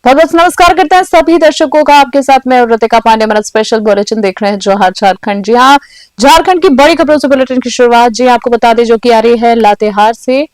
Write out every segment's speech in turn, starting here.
बहुत नमस्कार करते हैं सभी दर्शकों का। आपके साथ मैं ऋतिका पांडे। हमारा स्पेशल बुलेटिन देख रहे हैं जोहार झारखंड। जी हाँ, झारखंड की बड़ी खबरों से बुलेटिन की शुरुआत जी आपको बता दें जो कि आ रही है लातेहार से।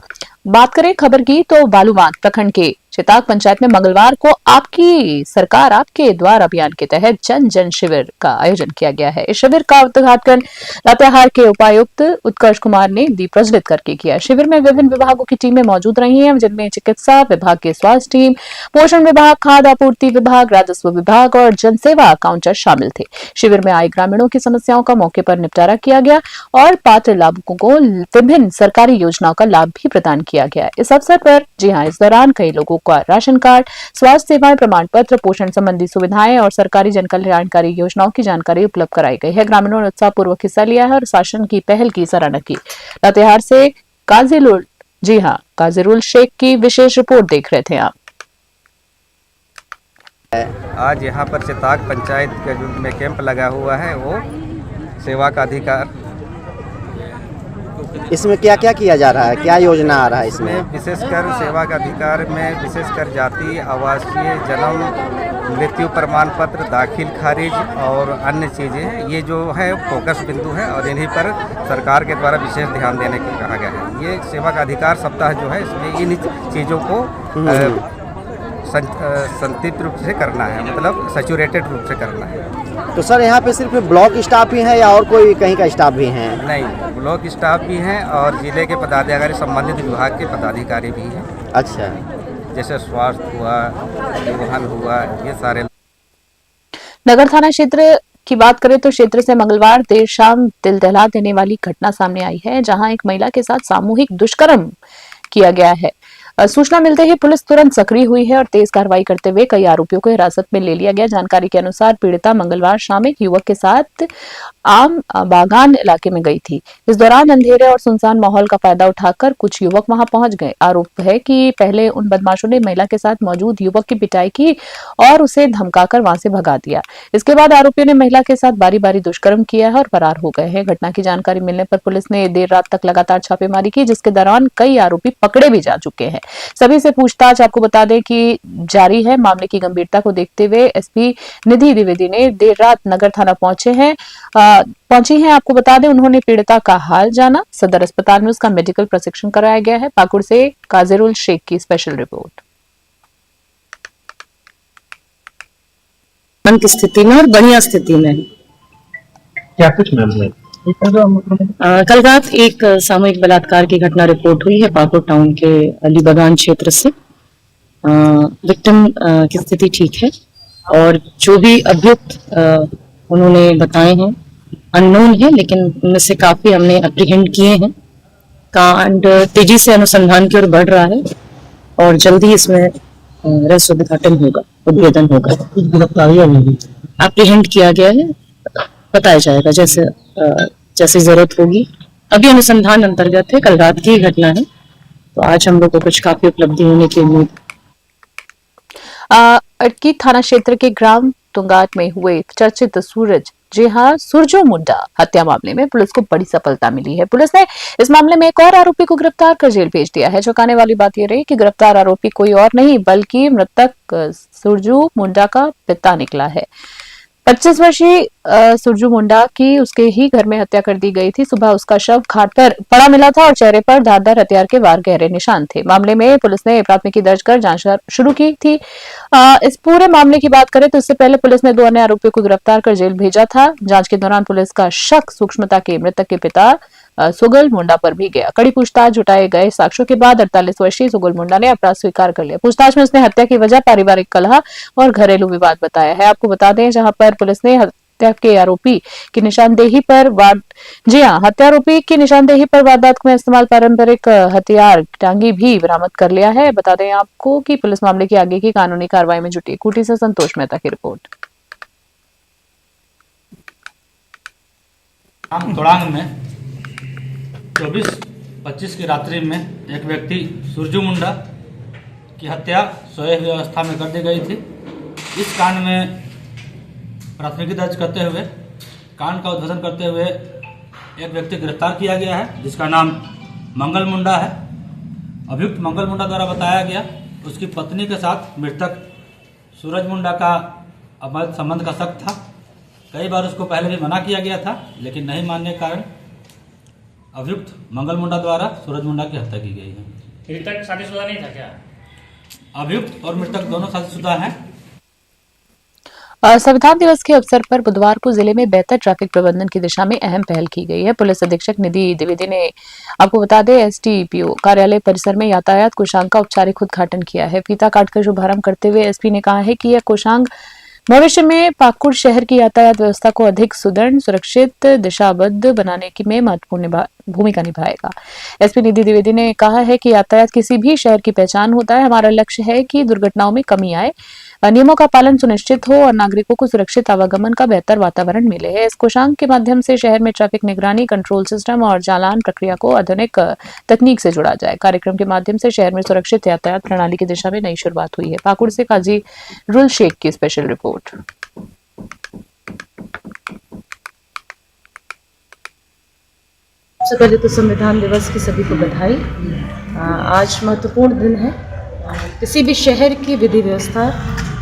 बात करें खबर की तो बालूमाथ प्रखंड के चिताग पंचायत में मंगलवार को आपकी सरकार आपके द्वार अभियान के तहत जन जन शिविर का आयोजन किया गया है। इस शिविर का उद्घाटन लातेहार के उपायुक्त उत्कर्ष कुमार ने दीप प्रज्वलित करके किया। शिविर में विभिन्न विभागों की टीमें मौजूद रही हैं, जिनमें चिकित्सा विभाग के स्वास्थ्य टीम, पोषण विभाग, खाद्य आपूर्ति विभाग, राजस्व विभाग और जनसेवा काउंटर शामिल थे। शिविर में आए ग्रामीणों की समस्याओं का मौके पर निपटारा किया गया और पात्र लाभुकों को विभिन्न सरकारी योजनाओं का लाभ भी प्रदान किया गया। इस अवसर पर जी हाँ, इस दौरान कई लोगों का राशन कार्ड, स्वास्थ्य सेवाएं, प्रमाण पत्र, पोषण संबंधी सुविधाएं और सरकारी जन कल्याणकारी योजनाओं की जानकारी उपलब्ध कराई गई है। ग्रामीणों ने उत्साहपूर्वक हिस्सा लिया है और शासन की पहल की सराहना की। लातेहार से काजिरुल शेख की विशेष रिपोर्ट देख रहे थे आप। आज यहाँ पर चिताग पंचायत के में कैंप लगा हुआ है, वो सेवा का अधिकार। इसमें क्या क्या किया जा रहा है, क्या योजना आ रहा है इसमें? विशेषकर सेवा का अधिकार में विशेषकर जाति, आवासीय, जन्म, मृत्यु प्रमाण पत्र, दाखिल खारिज और अन्य चीज़ें, ये जो है फोकस बिंदु है और इन्हीं पर सरकार के द्वारा विशेष ध्यान देने को कहा गया है। ये सेवा का अधिकार सप्ताह जो है इसमें इन चीज़ों को संतृप्त रूप से करना है, मतलब सैचुरेटेड रूप से करना है। तो सर यहाँ पे सिर्फ ब्लॉक स्टाफ ही है या और कोई कहीं का स्टाफ भी है? नहीं, ब्लॉक स्टाफ भी हैं और जिले के पदाधिकारी, संबंधित विभाग के पदाधिकारी भी हैं। अच्छा, जैसे स्वास्थ्य हुआ, परिवहन हुआ, ये सारे। नगर थाना क्षेत्र की बात करें तो क्षेत्र से मंगलवार देर शाम दिल दहला देने वाली घटना सामने आई है, जहां एक महिला के साथ सामूहिक दुष्कर्म किया गया है। सूचना मिलते ही पुलिस तुरंत सक्रिय हुई है और तेज कार्रवाई करते हुए कई आरोपियों को हिरासत में ले लिया गया। जानकारी के अनुसार पीड़िता मंगलवार शाम एक युवक के साथ आम बागान इलाके में गई थी। इस दौरान अंधेरे और सुनसान माहौल का फायदा उठाकर कुछ युवक वहां पहुंच गए। आरोप है कि पहले उन बदमाशों ने महिला के साथ मौजूद युवक की पिटाई की और उसे धमकाकर वहां से भगा दिया। इसके बाद आरोपियों ने महिला के साथ बारी बारी दुष्कर्म किया है और फरार हो गए हैं। घटना की जानकारी मिलने पर पुलिस ने देर रात तक लगातार छापेमारी की, जिसके दौरान कई आरोपी पकड़े भी जा चुके हैं। सभी से पूछताछ आपको बता दें कि जारी है। मामले की गंभीरता को देखते हुए एसपी निधि द्विवेदी ने देर रात नगर थाना पहुंची हैं। आपको बता दें उन्होंने पीड़िता का हाल जाना। सदर अस्पताल में उसका मेडिकल प्रशिक्षण कराया गया है। पाकुड़ से काजिरुल शेख की स्पेशल रिपोर्ट। की स्थिति में और बढ़िया स्थिति में क्या कुछ मामले? कल रात एक सामूहिक बलात्कार की घटना रिपोर्ट हुई है पाकुड़ टाउन के अली बागान क्षेत्र से। विक्टिम की स्थिति ठीक है और जो भी अभियुक्त उन्होंने बताए हैं अननोन है, लेकिन उनमें से काफी हमने अप्रीहेंड किए हैं। कांड तेजी से अनुसंधान की ओर बढ़ रहा है और जल्दी इसमें रहस्य उद्घाटन होगा, उद्भेदन होगा। गिरफ्तारियां हुई, अप्रीहेंड किया गया है, बताया जाएगा जैसे जैसे जरूरत होगी। अभी अनुसंधान अंतर्गत है, कल रात की घटना है, तो आज हम लोग को कुछ काफी उपलब्धि होने की उम्मीद। अड़की थाना क्षेत्र के ग्राम तुंगाट में हुए चर्चित सुरजो मुंडा हत्या मामले में पुलिस को बड़ी सफलता मिली है। पुलिस ने इस मामले में एक और आरोपी को गिरफ्तार कर जेल भेज दिया है। चौंकाने वाली बात यह रही कि गिरफ्तार आरोपी कोई और नहीं बल्कि मृतक सुरजू मुंडा का पिता निकला है। 25 वर्षीय सुरजू मुंडा की उसके ही घर में हत्या कर दी गई थी। सुबह उसका शव घाट पर पड़ा मिला था और चेहरे पर धारदार हथियार के वार गहरे निशान थे। मामले में पुलिस ने प्राथमिकी दर्ज कर जांच शुरू की थी। इस पूरे मामले की बात करें तो इससे पहले पुलिस ने 2 अन्य आरोपियों को गिरफ्तार कर जेल भेजा था। जांच के दौरान पुलिस का शक सूक्ष्मता के मृतक के पिता सुगल मुंडा पर भी गया। कड़ी पूछताछ जुटाए गए साक्ष्यों के बाद 48 वर्षीय सुगल मुंडा ने अपराध स्वीकार कर लिया। पूछताछ में उसने हत्या की वजह पारिवारिक कलह और घरेलू विवाद बताया है। आपको बता दें जहां पर पुलिस ने हत्या के आरोपी की निशानदेही पर हत्यारोपी की निशानदेही पर वारदात में इस्तेमाल पारंपरिक हथियार टांगी भी बरामद कर लिया है। बता दें आपको कि पुलिस मामले की आगे की कानूनी कार्रवाई में जुटी। खूंटी से संतोष मेहता की रिपोर्ट। तोड़ांग में 24-25 की रात्रि में एक व्यक्ति सुरजू मुंडा की हत्या सोए हुई अवस्था में कर दी गई थी। इस कांड में प्राथमिकी दर्ज करते हुए कांड का उद्भेदन करते हुए एक व्यक्ति गिरफ्तार किया गया है, जिसका नाम मंगल मुंडा है। अभियुक्त मंगल मुंडा द्वारा बताया गया उसकी पत्नी के साथ मृतक सूरज मुंडा का अवैध संबंध का शक था। कई बार उसको पहले भी मना किया गया था, लेकिन नहीं मानने के कारण अभियुक्त मंगल मुंडा द्वारा सूरज मुंडा की हत्या की गई है। मृतक शादीशुदा नहीं था क्या? अभियुक्त और मृतक दोनों शादीशुदा हैं। संविधान दिवस के अवसर पर बुधवार को जिले में बेहतर ट्रैफिक प्रबंधन की दिशा में अहम पहल की गई है। पुलिस अधीक्षक निधि द्विवेदी ने, आपको बता दें, एसडीपीओ कार्यालय परिसर में यातायात कोषांग का औपचारिक उद्घाटन किया है। फीता काटकर शुभारंभ करते हुए एसपी ने कहा है कि यह कोषांग भविष्य में पाकुड़ शहर की यातायात व्यवस्था को अधिक सुदृढ़, सुरक्षित, दिशाबद्ध बनाने में महत्वपूर्ण भूमिका निभाएगा। एसपी निधि द्विवेदी ने कहा है कि यातायात किसी भी शहर की पहचान होता है। हमारा लक्ष्य है कि दुर्घटनाओं में कमी आए, नियमों का पालन सुनिश्चित हो और नागरिकों को सुरक्षित आवागमन का बेहतर वातावरण मिले है। इस कोषांग के माध्यम से शहर में ट्रैफिक निगरानी, कंट्रोल सिस्टम और चालान प्रक्रिया को आधुनिक तकनीक से जोड़ा जाए। कार्यक्रम के माध्यम से शहर में सुरक्षित यातायात प्रणाली की दिशा में नई शुरुआत हुई है। पाकुड़ से काजी रुल शेख की स्पेशल रिपोर्ट। सबसे पहले तो संविधान दिवस की सभी को बधाई। आज महत्वपूर्ण दिन है। किसी भी शहर की विधि व्यवस्था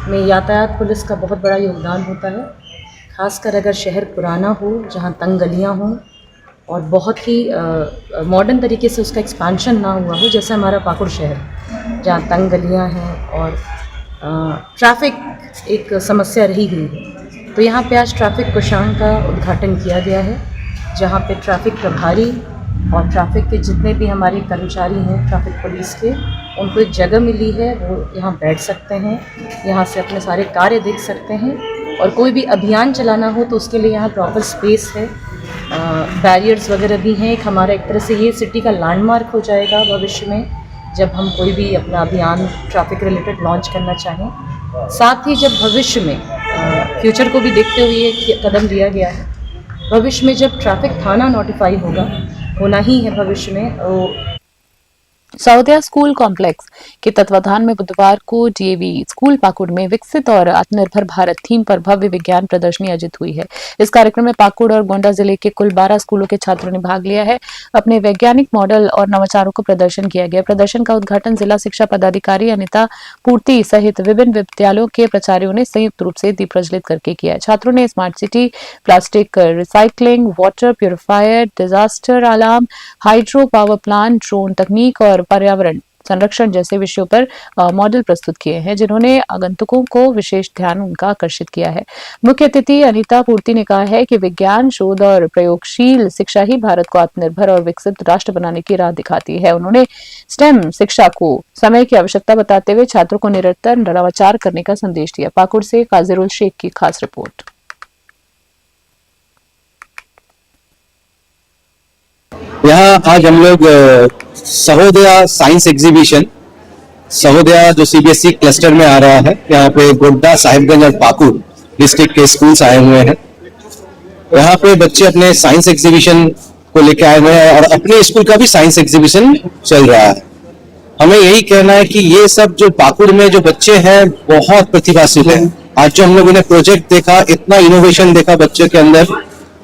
में यातायात पुलिस का बहुत बड़ा योगदान होता है, खासकर अगर शहर पुराना हो, जहां तंग गलियां हों और बहुत ही मॉडर्न तरीके से उसका एक्सपेंशन ना हुआ हो, जैसे हमारा पाकुड़ शहर जहां तंग गलियां हैं और ट्रैफिक एक समस्या रही हुई है। तो यहाँ पे आज ट्रैफिक कोषांग का उद्घाटन किया गया है, जहाँ पे ट्रैफिक प्रभारी और ट्रैफिक के जितने भी हमारे कर्मचारी हैं ट्रैफिक पुलिस के, उनको एक जगह मिली है, वो यहाँ बैठ सकते हैं, यहाँ से अपने सारे कार्य देख सकते हैं और कोई भी अभियान चलाना हो तो उसके लिए यहाँ प्रॉपर स्पेस है, बैरियर्स वगैरह भी हैं। एक हमारा एक तरह से ये सिटी का लैंडमार्क हो जाएगा भविष्य में, जब हम कोई भी अपना अभियान ट्रैफिक रिलेटेड लॉन्च करना चाहें। साथ ही जब भविष्य में फ्यूचर को भी देखते हुए ये कदम लिया गया है, भविष्य में जब ट्रैफिक थाना नोटिफाई होना ही है भविष्य में। सौदिया स्कूल कॉम्प्लेक्स के तत्वाधान में बुधवार को डीएवी स्कूल पाकुड़ में विकसित और आत्मनिर्भर भारत थीम पर भव्य विज्ञान प्रदर्शनी आयोजित हुई है। इस कार्यक्रम में पाकुड़ और गोंडा जिले के कुल 12 स्कूलों के छात्रों ने भाग लिया है। अपने वैज्ञानिक मॉडल और नवाचारों को प्रदर्शन किया गया। प्रदर्शन का उद्घाटन जिला शिक्षा पदाधिकारी अनिता पूर्ति सहित विभिन्न विद्यालयों के प्राचार्यों ने संयुक्त रूप से दीप प्रज्वलित करके किया। छात्रों ने smart city, plastic recycling, water purifier, disaster alarm, hydro power plant, drone तकनीक और पर्यावरण संरक्षण जैसे विषयों पर मॉडल प्रस्तुत किए हैं, जिन्होंने आगंतुकों को विशेष ध्यान उनका आकर्षित किया है। मुख्य अतिथि अनिता पूर्ति ने कहा है कि विज्ञान, शोध और प्रयोगशील शिक्षा ही भारत को आत्मनिर्भर और विकसित राष्ट्र बनाने की राह दिखाती है। उन्होंने स्टेम शिक्षा को समय की आवश्यकता बताते हुए छात्रों को निरंतर नवाचार करने का संदेश दिया। पाकुड़ से काजिरुल शेख की खास रिपोर्ट। यहाँ आज हम लोग सहोदया साइंस एग्जीबिशन, सहोदया जो सीबीएसई क्लस्टर में आ रहा है, यहाँ पे गोड्डा, साहिबगंज और पाकुड़ डिस्ट्रिक्ट के स्कूल्स आए हुए हैं। यहाँ पे बच्चे अपने साइंस एग्जीबिशन को लेकर आए हुए हैं और अपने स्कूल का भी साइंस एग्जीबिशन चल रहा है। हमें यही कहना है कि ये सब जो पाकुड़ में जो बच्चे हैं बहुत प्रतिभाशील हैं। आज जो हम लोगों ने प्रोजेक्ट देखा, इतना इनोवेशन देखा बच्चों के अंदर,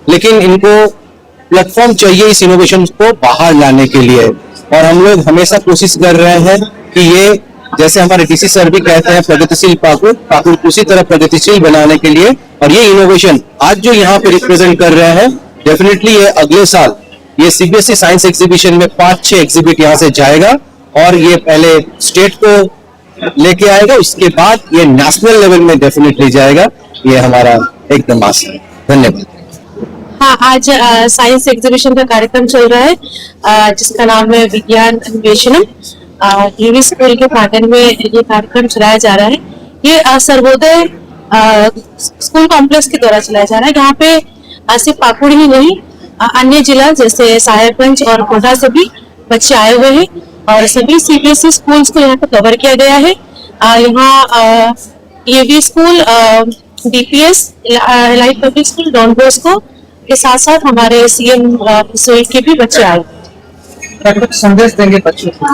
लेकिन इनको प्लेटफॉर्म चाहिए इस इनोवेशन को बाहर लाने के लिए। और हम लोग हमेशा कोशिश कर रहे हैं कि ये, जैसे हमारे डीसी सर भी कहते हैं, प्रगतिशील पाकुड़, पाकुड़ उसी तरह प्रगतिशील बनाने के लिए। और ये इनोवेशन आज जो यहाँ पे रिप्रेजेंट कर रहे हैं, डेफिनेटली ये अगले साल ये सीबीएसई साइंस एग्जीबिशन में 5-6 एग्जिबिट यहाँ से जाएगा और ये पहले स्टेट को लेके आएगा, उसके बाद ये नेशनल लेवल में डेफिनेटली जाएगा। ये हमारा एकदम आशा है। धन्यवाद। हाँ, आज साइंस एग्जीबिशन का कार्यक्रम चल रहा है जिसका नाम है विज्ञान अन्वेषणम। डीवी स्कूल के प्रांगण में ये कार्यक्रम चलाया जा रहा है। ये सर्वोदय स्कूल कॉम्प्लेक्स के द्वारा चलाया जा रहा है। यहाँ पे सिर्फ पाकुड़ ही नहीं, अन्य जिला जैसे साहिबगंज और गोंडा से भी बच्चे आए हुए हैं और सभी सीबीएसई स्कूल्स को यहाँ पे कवर किया गया है। यहाँ DV school, DPS, elite public school, Don Bosco के साथ साथ हमारे सीएम सोई के भी बच्चे आए। कुछ संदेश देंगे बच्चों को?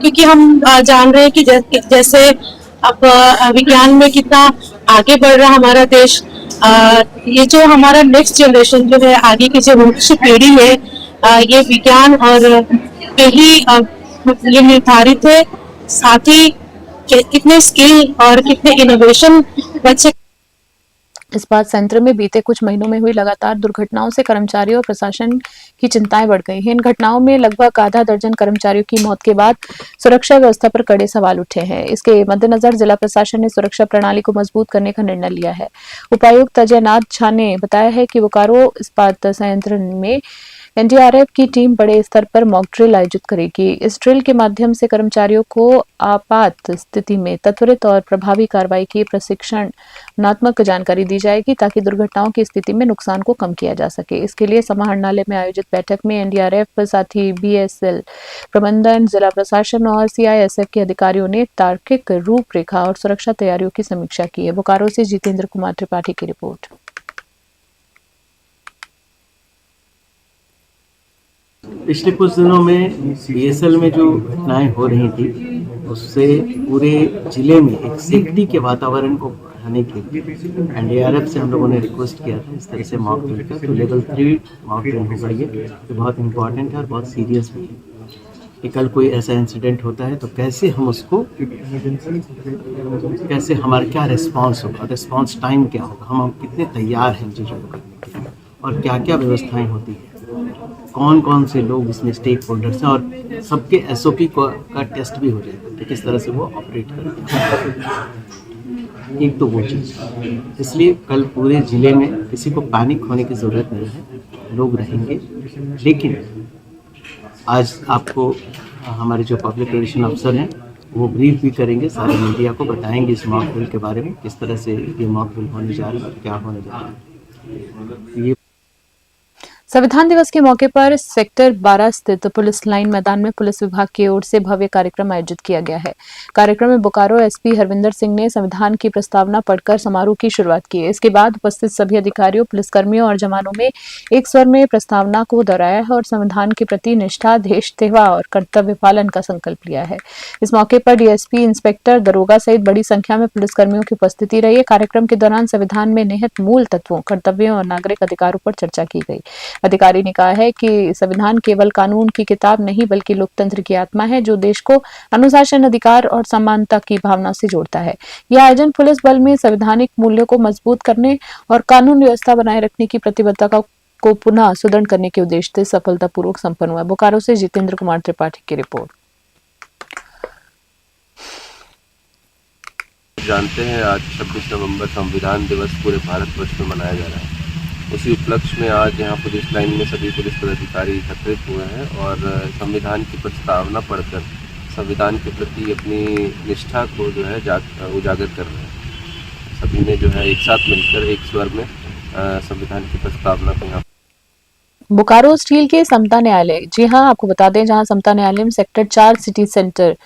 क्योंकि हम जान रहे हैं कि जैसे अब विज्ञान में कितना आगे बढ़ रहा हमारा देश, ये जो हमारा नेक्स्ट जनरेशन जो है, आगे की जो भविष्य पीढ़ी है, ये विज्ञान और पे ही ये निर्धारित है। साथ ही कितने स्किल और कितने इनोवेशन बच्चे इस्पात संयंत्र में बीते कुछ महीनों में हुई लगातार दुर्घटनाओं से कर्मचारियों और प्रशासन की चिंताएं बढ़ गई हैं। इन घटनाओं में लगभग आधा दर्जन कर्मचारियों की मौत के बाद सुरक्षा व्यवस्था पर कड़े सवाल उठे हैं। इसके मद्देनजर जिला प्रशासन ने सुरक्षा प्रणाली को मजबूत करने का निर्णय लिया है। उपायुक्त अजयनाथ झा ने बताया है कि बोकारो इस्पात संयंत्र में एनडीआरएफ की टीम बड़े स्तर पर मॉक ड्रिल आयोजित करेगी। इस ड्रिल के माध्यम से कर्मचारियों को आपात स्थिति में त्वरित और प्रभावी कार्रवाई की प्रशिक्षणात्मक जानकारी दी जाएगी ताकि दुर्घटनाओं की स्थिति में नुकसान को कम किया जा सके। इसके लिए समाहरणालय में आयोजित बैठक में एनडीआरएफ साथ ही बीएसएल प्रबंधन, जिला प्रशासन और सीआईएसएफ के अधिकारियों ने तार्किक रूपरेखा और सुरक्षा तैयारियों की समीक्षा की है। बोकारो से जितेंद्र कुमार त्रिपाठी की रिपोर्ट। पिछले कुछ दिनों में बीएसएल में जो घटनाएं हो रही थी उससे पूरे जिले में एक सेफ्टी के वातावरण को बढ़ाने के लिए एनडीआरएफ से हम लोगों ने रिक्वेस्ट किया था इस तरह से मॉक ड्रिल का। तो लेवल 3 मॉक ड्रिल हो गई है, तो बहुत इंपॉर्टेंट है और बहुत सीरियस भी है कि कल कोई ऐसा इंसिडेंट होता है तो कैसे हम उसको कैसे हमारा क्या रिस्पांस होगा, रिस्पांस टाइम क्या होगा, हम कितने तैयार हैं चीज़ों को करने के लिए और क्या क्या व्यवस्थाएँ होती हैं, कौन कौन से लोग इसमें स्टेक होल्डर्स हैं और सबके एसओपी का टेस्ट भी हो जाएगा कि किस तरह से वो ऑपरेट करते हैं। एक तो वो चीज़, इसलिए कल पूरे ज़िले में किसी को पैनिक होने की ज़रूरत नहीं है, लोग रहेंगे। लेकिन आज आपको हमारे जो पब्लिक रिलेशन अफसर हैं वो ब्रीफ भी करेंगे, सारे मीडिया को बताएंगे इस मॉक ड्रिल के बारे में, किस तरह से ये मॉक ड्रिल होने जा रहा है और क्या होने जा रहा है। ये संविधान दिवस के मौके पर सेक्टर 12 स्थित पुलिस लाइन मैदान में पुलिस विभाग की ओर से भव्य कार्यक्रम आयोजित किया गया है। कार्यक्रम में बोकारो एसपी हरविंदर सिंह ने संविधान की प्रस्तावना पढ़कर समारोह की शुरुआत की। इसके बाद उपस्थित सभी अधिकारियों, पुलिसकर्मियों और जवानों में एक स्वर में प्रस्तावना को दोहराया है और संविधान के प्रति निष्ठा, देश सेवा और कर्तव्य पालन का संकल्प लिया है। इस मौके पर डीएसपी, इंस्पेक्टर, दरोगा सहित बड़ी संख्या में पुलिसकर्मियों की उपस्थिति रही। कार्यक्रम के दौरान संविधान में निहित मूल तत्वों, कर्तव्यों और नागरिक अधिकारों पर चर्चा की गई। अधिकारी ने कहा है कि संविधान केवल कानून की किताब नहीं बल्कि लोकतंत्र की आत्मा है जो देश को अनुशासन, अधिकार और समानता की भावना से जोड़ता है। यह आयोजन पुलिस बल में संवैधानिक मूल्यों को मजबूत करने और कानून व्यवस्था बनाए रखने की प्रतिबद्धता को पुनः सुदृढ़ करने के उद्देश्य से सफलतापूर्वक संपन्न हुआ। बोकारो से जितेंद्र कुमार त्रिपाठी की रिपोर्ट। जानते हैं आज 26 नवंबर संविधान दिवस पूरे भारतवर्ष में मनाया जा रहा है। उसी उपलक्ष्य में आज यहाँ पुलिस लाइन में सभी पुलिस पदाधिकारी एकत्रित हुए हैं और संविधान की प्रस्तावना पढ़कर संविधान के प्रति अपनी निष्ठा को जो है उजागर कर रहे हैं। सभी ने जो है एक साथ मिलकर एक स्वर में संविधान की प्रस्तावना को यहाँ बोकारो स्टील के समता न्यायालय, जी हां, आपको बता दें जहां समता न्यायालय में सेक्टर 4 सिटी सेंटर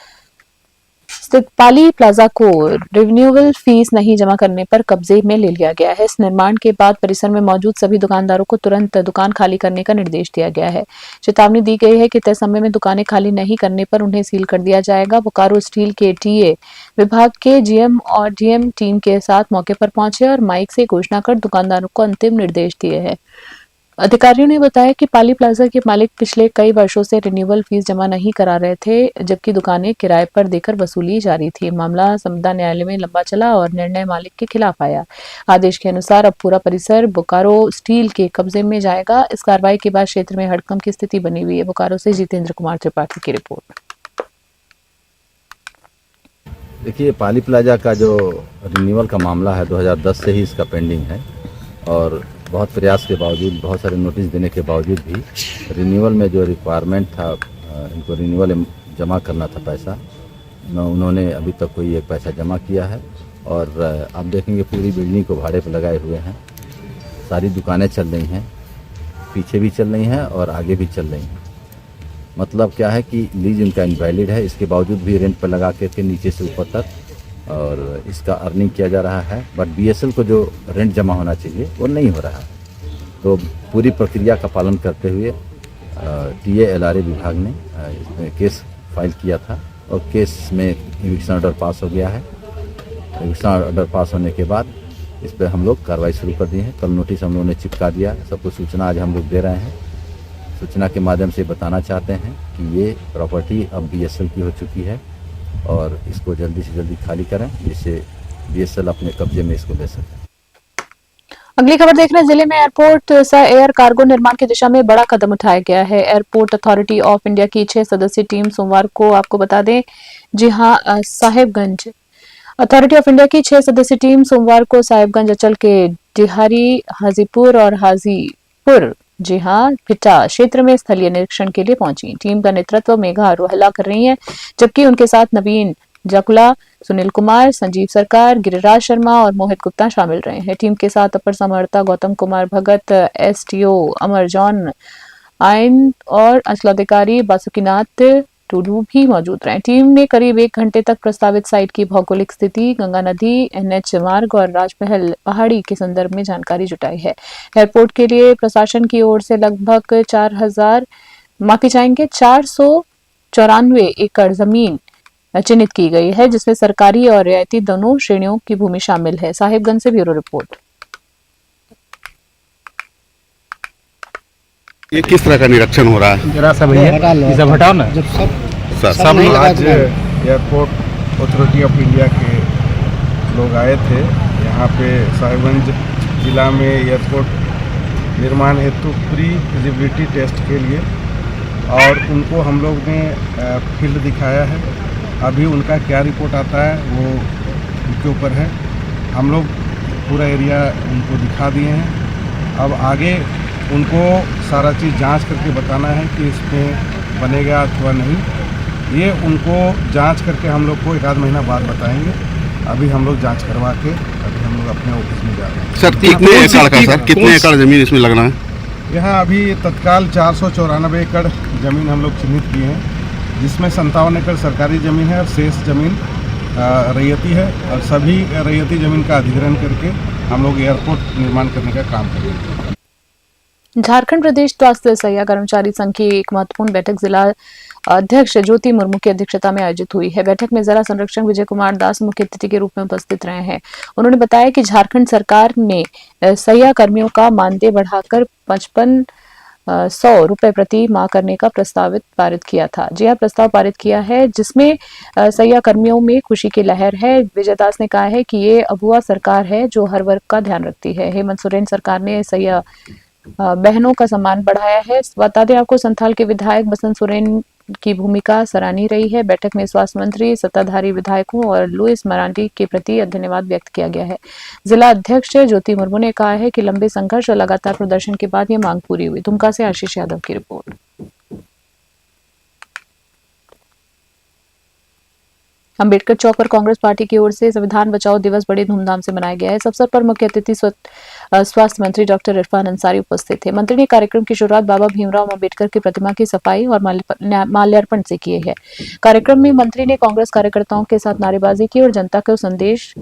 स्थित पाली प्लाजा को रिन्यूअल फीस नहीं जमा करने पर कब्जे में ले लिया गया है। इस निर्माण के बाद परिसर में मौजूद सभी दुकानदारों को तुरंत दुकान खाली करने का निर्देश दिया गया है। चेतावनी दी गई है कि तय समय में दुकानें खाली नहीं करने पर उन्हें सील कर दिया जाएगा। बोकारो स्टील के टीए विभाग के जीएम और डीएम टीम के साथ मौके पर पहुंचे और माइक से घोषणा कर दुकानदारों को अंतिम निर्देश दिए हैं। अधिकारियों ने बताया कि पाली प्लाजा के मालिक पिछले कई वर्षों से रिन्यूअल फीस जमा नहीं करा रहे थे, जबकि दुकानें किराए पर देकर वसूली जा रही थी। मामला समता न्यायालय में लंबा चला और निर्णय मालिक के खिलाफ आया। आदेश के अनुसार अब पूरा परिसर बोकारो स्टील के कब्जे में जाएगा। इस कार्रवाई के बाद क्षेत्र में हड़कंप की स्थिति बनी हुई है। बोकारो से जितेंद्र कुमार त्रिपाठी की रिपोर्ट। देखिए, पाली प्लाजा का जो रिन्यूअल का मामला है 2010 से ही इसका पेंडिंग है और बहुत प्रयास के बावजूद, बहुत सारे नोटिस देने के बावजूद भी रिन्यूअल में जो रिक्वायरमेंट था, इनको रिन्यूअल जमा करना था पैसा, उन्होंने अभी तक कोई एक पैसा जमा किया है। और आप देखेंगे पूरी बिल्डिंग को भाड़े पर लगाए हुए हैं, सारी दुकानें चल रही हैं, पीछे भी चल रही हैं और आगे भी चल रही हैं। मतलब क्या है कि लीज इनका इनवैलिड है, इसके बावजूद भी रेंट पर लगा के नीचे से ऊपर तक और इसका अर्निंग किया जा रहा है। बट बीएसएल को जो रेंट जमा होना चाहिए वो नहीं हो रहा है। तो पूरी प्रक्रिया का पालन करते हुए टीए एलआरए विभाग ने इसमें केस फाइल किया था और केस में इविक्शन ऑर्डर पास हो गया है। इविक्शन ऑर्डर पास होने के बाद इस पर हम लोग कार्रवाई शुरू कर दी है। कल नोटिस हम लोगों ने चिपका दिया, सबको सूचना आज हम लोग दे रहे हैं। सूचना के माध्यम से बताना चाहते हैं कि ये प्रॉपर्टी अब बीएसएल की हो चुकी है और इसको जल्दी से जल्दी खाली करें जिससे बीएसएल अपने कब्जे में इसको ले सके। अगली खबर देख रहे हैं। जिले में एयरपोर्ट से एयर कार्गो निर्माण की दिशा में बड़ा कदम उठाया गया है। एयरपोर्ट अथॉरिटी ऑफ इंडिया की 6 सदस्यीय टीम सोमवार को, आपको बता दें, जी हां, साहिबगंज अथॉरिटी ऑफ इंडिया की 6 सदस्यीय टीम सोमवार को साहिबगंज अंचल के डिहारी, हाजीपुर और हाजीपुर, जी हां, पिटा क्षेत्र में स्थलीय निरीक्षण के लिए पहुंची। टीम का नेतृत्व मेघा रोहला कर रही हैं, जबकि उनके साथ नवीन जकुला, सुनील कुमार, संजीव सरकार, गिरिराज शर्मा और मोहित गुप्ता शामिल रहे हैं। टीम के साथ अपर समर्ता गौतम कुमार भगत, एसटीओ अमर जॉन आइन और अंचलाधिकारी बासुकीनाथ टूडू भी मौजूद रहे। टीम ने करीब 1 घंटे तक प्रस्तावित साइट की भौगोलिक स्थिति, गंगा नदी, एनएच मार्ग और राजमहल पहाड़ी के संदर्भ में जानकारी जुटाई है। एयरपोर्ट के लिए प्रशासन की ओर से लगभग 494 एकड़ जमीन चिन्हित की गई है, जिसमें सरकारी और रियायती दोनों श्रेणियों की भूमि शामिल है। साहिबगंज से ब्यूरो रिपोर्ट। ये किस तरह का निरीक्षण हो रहा है? जरा सा भैया ये सब हटाओ ना। सब आज एयरपोर्ट अथॉरिटी ऑफ इंडिया के लोग आए थे यहाँ पे साहिबगंज जिला में एयरपोर्ट निर्माण हेतु प्री फिजिबिलिटी टेस्ट के लिए, और उनको हम लोग ने फील्ड दिखाया है। अभी उनका क्या रिपोर्ट आता है वो उनके ऊपर है। हम लोग पूरा एरिया उनको दिखा दिए हैं। अब आगे उनको सारा चीज़ जांच करके बताना है कि इसमें बनेगा अथवा नहीं। ये उनको जांच करके हम लोग को 1 आध महीना बाद बताएंगे। अभी हम लोग जांच करवा के अभी हम लोग अपने ऑफिस में जा रहे हैं। सर कितने एकड़ का, सर कितने एकड़ जमीन इसमें लगना है? यहाँ अभी तत्काल 494 एकड़ ज़मीन हम लोग चिन्हित किए हैं, जिसमें 57 एकड़ सरकारी ज़मीन है और शेष ज़मीन रैयती है। और सभी रैयती ज़मीन का अधिग्रहण करके हम लोग एयरपोर्ट निर्माण करने का काम करेंगे। झारखंड प्रदेश स्वास्थ्य सहायक कर्मचारी संघ की एक महत्वपूर्ण बैठक जिला अध्यक्ष ज्योति मुर्मू की अध्यक्षता में आयोजित हुई है। बैठक में जिला संरक्षक विजय कुमार दास मुख्य अतिथि के रूप में उपस्थित रहे हैं। उन्होंने बताया कि झारखंड सरकार ने सहायक कर्मियों का मानदेय बढ़ाकर 5500 रुपए प्रति माह करने का प्रस्ताव पारित किया था। जी हां, प्रस्ताव पारित किया है, जिसमें सहायक कर्मियों में खुशी की लहर है। विजय दास ने कहा है कि ये अबुआ सरकार है जो हर वर्ग का ध्यान रखती है। हेमंत सोरेन सरकार ने सहायक बहनों का सम्मान बढ़ाया है। बता दें आपको, संथाल के विधायक बसंत सोरेन की भूमिका सराहनीय रही है। बैठक में स्वास्थ्य मंत्री, सत्ताधारी विधायकों और लुइस मरांडी के प्रति धन्यवाद व्यक्त किया गया है। जिला अध्यक्ष ज्योति मुर्मू ने कहा है कि लंबे संघर्ष और लगातार प्रदर्शन के बाद ये मांग पूरी हुई। दुमका से आशीष यादव की रिपोर्ट। अंबेडकर चौक पर कांग्रेस पार्टी की ओर से संविधान बचाओ दिवस बड़ी धूमधाम से मनाया गया है। इस अवसर पर मुख्य अतिथि स्वास्थ्य मंत्री डॉक्टर इरफान अंसारी उपस्थित थे। मंत्री ने कार्यक्रम की शुरुआत बाबा भीमराव अम्बेडकर की प्रतिमा की सफाई और माल्यार्पण से किए है। कार्यक्रम में मंत्री ने कांग्रेस कार्यकर्ताओं के साथ नारेबाजी की और जनता को संदेश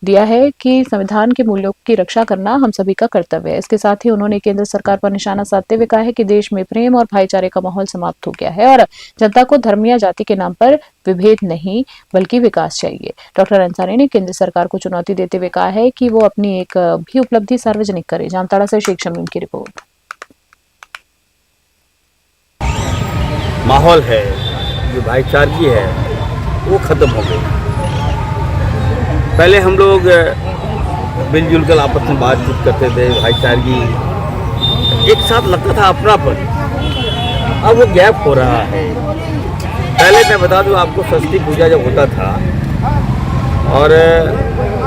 दिया है कि संविधान के मूल्यों की रक्षा करना हम सभी का कर्तव्य है। इसके साथ ही उन्होंने केंद्र सरकार पर निशाना साधते हुए कहा है कि देश में प्रेम और भाईचारे का माहौल समाप्त हो गया है और जनता को धर्म या जाति के नाम पर विभेद नहीं बल्कि विकास चाहिए। डॉक्टर अंसारी ने केंद्र सरकार को चुनौती देते हुए कहा है कि वो अपनी एक भी उपलब्धि सार्वजनिक करे। जामताड़ा से शेख शमीम की रिपोर्ट। माहौल है जो भाईचारगी है वो खत्म हो गई। पहले हम लोग मिलजुल कर आपस में बातचीत करते थे, भाईचारगी एक साथ लगता था, अपनापन। अब वो गैप हो रहा है। पहले मैं बता दूं आपको, सरस्वती पूजा जब होता था और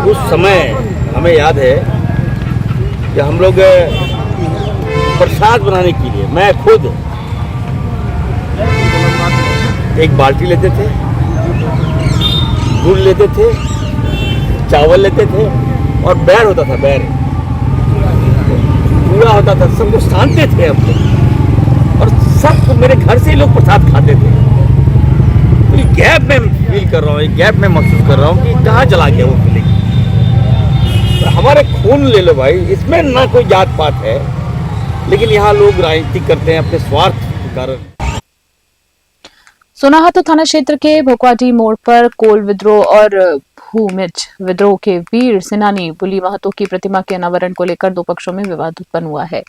उस समय हमें याद है कि हम लोग प्रसाद बनाने के लिए मैं खुद एक बाल्टी लेते थे, गुड़ लेते थे, चावल लेते थे और बैर होता था, बैर पूरा होता था, सबको सानते थे हम लोग और सब मेरे घर से ही लोग प्रसाद खाते थे। तो ये गैप में फील कर रहा हूँ, ये गैप में महसूस कर रहा हूँ कि कहाँ चला गया वो फीलिंग। तो हमारे खून ले लो भाई, इसमें ना कोई जात पात है, लेकिन यहाँ लोग राजनीति करते हैं अपने स्वार्थ के कारण। सोनाहातू थाना क्षेत्र के भोकवाटी मोड़ पर कोल विद्रोह और भूमिज विद्रोह के वीर सेनानी बुली महतो की प्रतिमा के अनावरण को लेकर दो पक्षों में विवाद उत्पन्न हुआ है।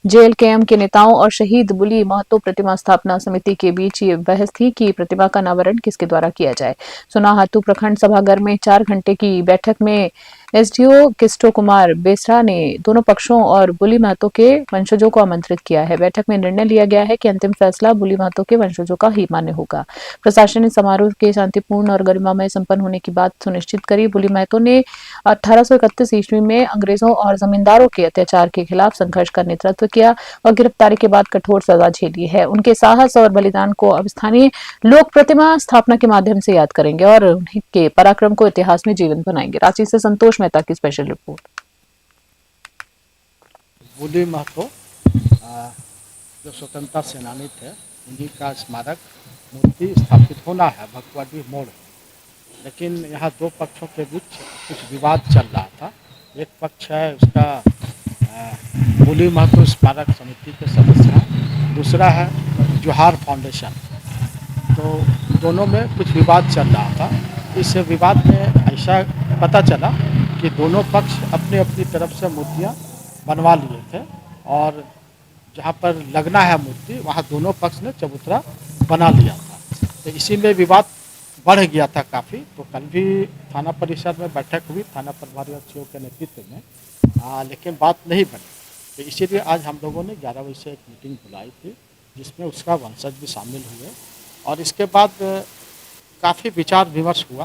जेएलकेएम के नेताओं और शहीद बुली महतो प्रतिमा स्थापना समिति के बीच ये बहस थी कि प्रतिमा का अनावरण किसके द्वारा किया जाए। सोनाहातू प्रखंड सभागार में 4 घंटे की बैठक में एसडीओ किस्टो कुमार बेसरा ने दोनों पक्षों और बुली महतो के वंशजों को आमंत्रित किया है। बैठक में निर्णय लिया गया है कि अंतिम फैसला बुली महतो के वंशजों का ही मान्य होगा। प्रशासन ने समारोह के शांतिपूर्ण और गरिमामय संपन्न होने की बात सुनिश्चित करी। बुली महतो ने 1831 ईस्वी में अंग्रेजों और जमींदारों के अत्याचार के खिलाफ संघर्ष का नेतृत्व किया और गिरफ्तारी के बाद कठोर सजा झेली है। उनके साहस और बलिदान को अब स्थानीय लोग प्रतिमा स्थापना के माध्यम से याद करेंगे और उनके पराक्रम को इतिहास में जीवंत बनाएंगे। रांची से संतोष मेहता की स्पेशल रिपोर्ट। बुली महतो जो स्वतंत्रता सेनानी थे, उन्हीं का स्मारक मूर्ति स्थापित होना है भगवाड़ी मोड़। लेकिन यहाँ दो पक्षों के बीच कुछ विवाद चल रहा था। एक पक्ष है उसका बुली महतो स्मारक समिति के सदस्य हैं, दूसरा है जोहार फाउंडेशन। तो दोनों में कुछ विवाद चल रहा था। इस विवाद में ऐसा पता चला कि दोनों पक्ष अपनी अपनी तरफ से मूर्तियाँ बनवा लिए थे और जहाँ पर लगना है मूर्ति वहाँ दोनों पक्ष ने चबूतरा बना लिया था। तो इसी में विवाद बढ़ गया था काफ़ी। तो कल भी थाना परिसर में बैठक हुई थाना प्रभारी अधिकारियों के नेतृत्व में, लेकिन बात नहीं बनी। तो इसीलिए आज हम लोगों ने 11 बजे से एक मीटिंग बुलाई थी जिसमें उसका वंशज भी शामिल हुए और इसके बाद काफ़ी विचार विमर्श हुआ।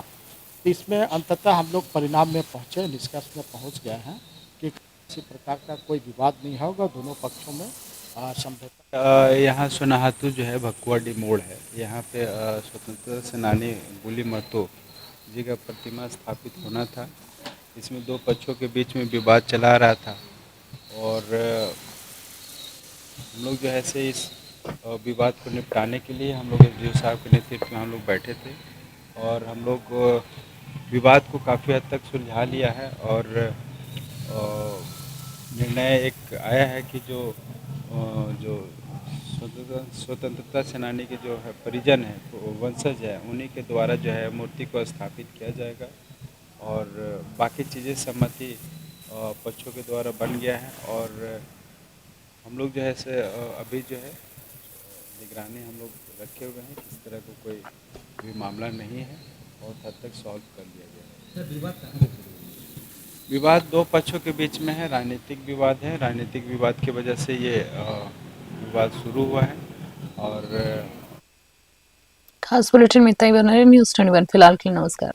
तो इसमें अंततः हम लोग परिणाम में पहुँचे, निष्कर्ष में पहुँच गए हैं कि किसी प्रकार का कोई विवाद नहीं होगा, दोनों पक्षों में समझौता। यहाँ सोनाहातू जो है भगवाड़ी मोड़ है, यहाँ पे स्वतंत्रता सेनानी बुली महतो जी का प्रतिमा स्थापित होना था। इसमें दो पक्षों के बीच में विवाद चला रहा था और हम लोग जो है से इस विवाद को निपटाने के लिए हम लोग एसडीओ साहब के नेतृत्व में हम लोग बैठे थे और हम लोग विवाद को काफ़ी हद तक सुलझा लिया है और निर्णय एक आया है कि जो स्वतंत्रता सेनानी के जो है परिजन है, तो वंशज है, उन्हीं के द्वारा जो है मूर्ति को स्थापित किया जाएगा और बाकी चीज़ें सहमति पक्षों के द्वारा बन गया है और हम लोग जो है से अभी जो है निगरानी हम लोग रखे हुए हैं, किस तरह का कोई भी मामला नहीं है और हद तक सॉल्व कर लिया गया है। विवाद दो पक्षों के बीच में है, राजनीतिक विवाद है। राजनीतिक विवाद की वजह से ये विवाद शुरू हुआ है और खास बुलेटिन में इतना ही बना रहे। न्यूज़ 21 फिलहाल के लिए नमस्कार।